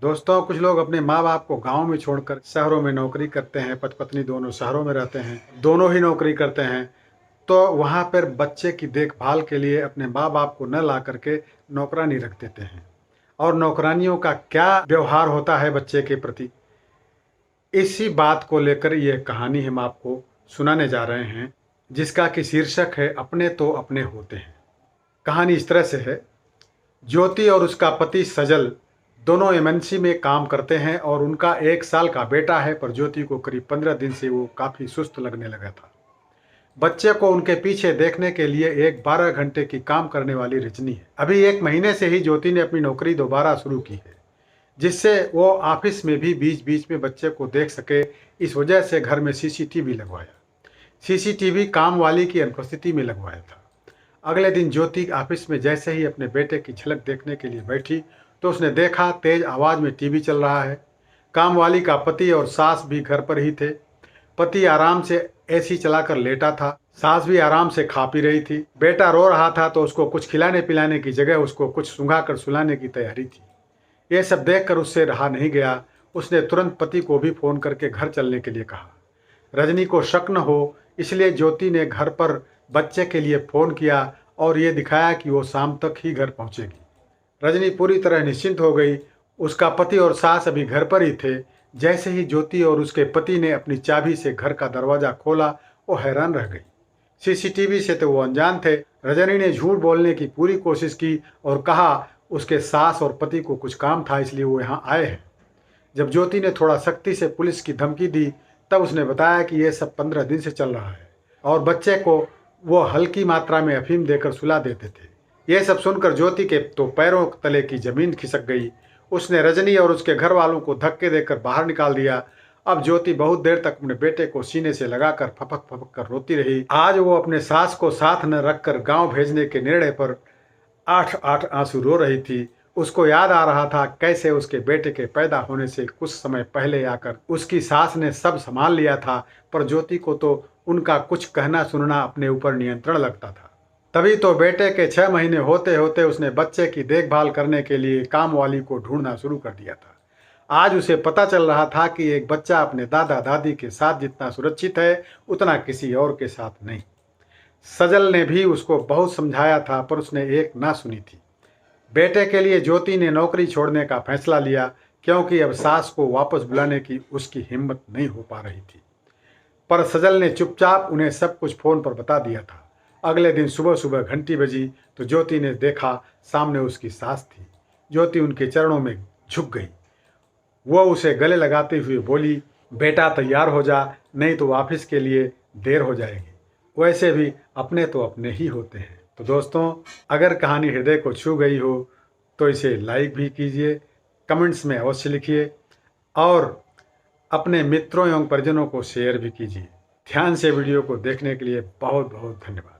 दोस्तों, कुछ लोग अपने माँ बाप को गांव में छोड़कर शहरों में नौकरी करते हैं। पति पत्नी दोनों शहरों में रहते हैं, दोनों ही नौकरी करते हैं। तो वहाँ पर बच्चे की देखभाल के लिए अपने माँ बाप को न ला करके नौकरानी रख देते हैं। और नौकरानियों का क्या व्यवहार होता है बच्चे के प्रति, इसी बात को लेकर ये कहानी हम आपको सुनाने जा रहे हैं, जिसका कि शीर्षक है अपने तो अपने होते हैं। कहानी इस तरह से है। ज्योति और उसका पति सजल दोनों एमएनसी में काम करते हैं और उनका 1 साल का बेटा है, पर ज्योति को करीब 15 दिन से वो काफ़ी सुस्त लगने लगा था। बच्चे को उनके पीछे देखने के लिए एक 12 घंटे की काम करने वाली रजनी है। अभी 1 महीने से ही ज्योति ने अपनी नौकरी दोबारा शुरू की है, जिससे वो ऑफिस में भी बीच बीच में बच्चे को देख सके। इस वजह से घर में सीसीटीवी लगवाया। सीसीटीवी काम वाली की अनुपस्थिति में लगवाया था। अगले दिन ज्योति ऑफिस में जैसे ही अपने बेटे की झलक देखने के लिए बैठी तो उसने देखा तेज आवाज़ में टीवी चल रहा है। काम वाली का पति और सास भी घर पर ही थे। पति आराम से एसी चलाकर लेटा था, सास भी आराम से खा पी रही थी। बेटा रो रहा था तो उसको कुछ खिलाने पिलाने की जगह उसको कुछ सुंघा कर सुलाने की तैयारी थी। ये सब देखकर उससे रहा नहीं गया। उसने तुरंत पति को भी फ़ोन करके घर चलने के लिए कहा। रजनी को शक न हो इसलिए ज्योति ने घर पर बच्चे के लिए फ़ोन किया और ये दिखाया कि वो शाम तक ही घर पहुंचेगी। रजनी पूरी तरह निश्चिंत हो गई। उसका पति और सास अभी घर पर ही थे। जैसे ही ज्योति और उसके पति ने अपनी चाबी से घर का दरवाज़ा खोला, वो हैरान रह गई। सीसीटीवी से तो वो अनजान थे। रजनी ने झूठ बोलने की पूरी कोशिश की और कहा उसके सास और पति को कुछ काम था इसलिए वो यहाँ आए हैं। जब ज्योति ने थोड़ा सख्ती से पुलिस की धमकी दी तब उसने बताया कि ये सब 15 दिन से चल रहा है और बच्चे को वो हल्की मात्रा में अफीम देकर सुला देते थे। ये सब सुनकर ज्योति के तो पैरों तले की जमीन खिसक गई। उसने रजनी और उसके घर वालों को धक्के देकर बाहर निकाल दिया। अब ज्योति बहुत देर तक अपने बेटे को सीने से लगाकर फपक फपक कर रोती रही। आज वो अपने सास को साथ न रखकर गांव भेजने के निर्णय पर 8-8 आंसू रो रही थी। उसको याद आ रहा था कैसे उसके बेटे के पैदा होने से कुछ समय पहले आकर उसकी सास ने सब संभाल लिया था, पर ज्योति को तो उनका कुछ कहना सुनना अपने ऊपर नियंत्रण लगता था। तभी तो बेटे के 6 महीने होते होते उसने बच्चे की देखभाल करने के लिए काम वाली को ढूंढना शुरू कर दिया था। आज उसे पता चल रहा था कि एक बच्चा अपने दादा दादी के साथ जितना सुरक्षित है उतना किसी और के साथ नहीं। सजल ने भी उसको बहुत समझाया था, पर उसने एक ना सुनी थी। बेटे के लिए ज्योति ने नौकरी छोड़ने का फैसला लिया, क्योंकि अब सास को वापस बुलाने की उसकी हिम्मत नहीं हो पा रही थी। पर सजल ने चुपचाप उन्हें सब कुछ फ़ोन पर बता दिया था। अगले दिन सुबह सुबह घंटी बजी तो ज्योति ने देखा सामने उसकी सास थी। ज्योति उनके चरणों में झुक गई। वो उसे गले लगाते हुए बोली, बेटा तैयार हो जा, नहीं तो ऑफिस के लिए देर हो जाएगी। वैसे भी अपने तो अपने ही होते हैं। तो दोस्तों, अगर कहानी हृदय को छू गई हो तो इसे लाइक भी कीजिए, कमेंट्स में अवश्य लिखिए और अपने मित्रों एवं परिजनों को शेयर भी कीजिए। ध्यान से वीडियो को देखने के लिए बहुत बहुत धन्यवाद।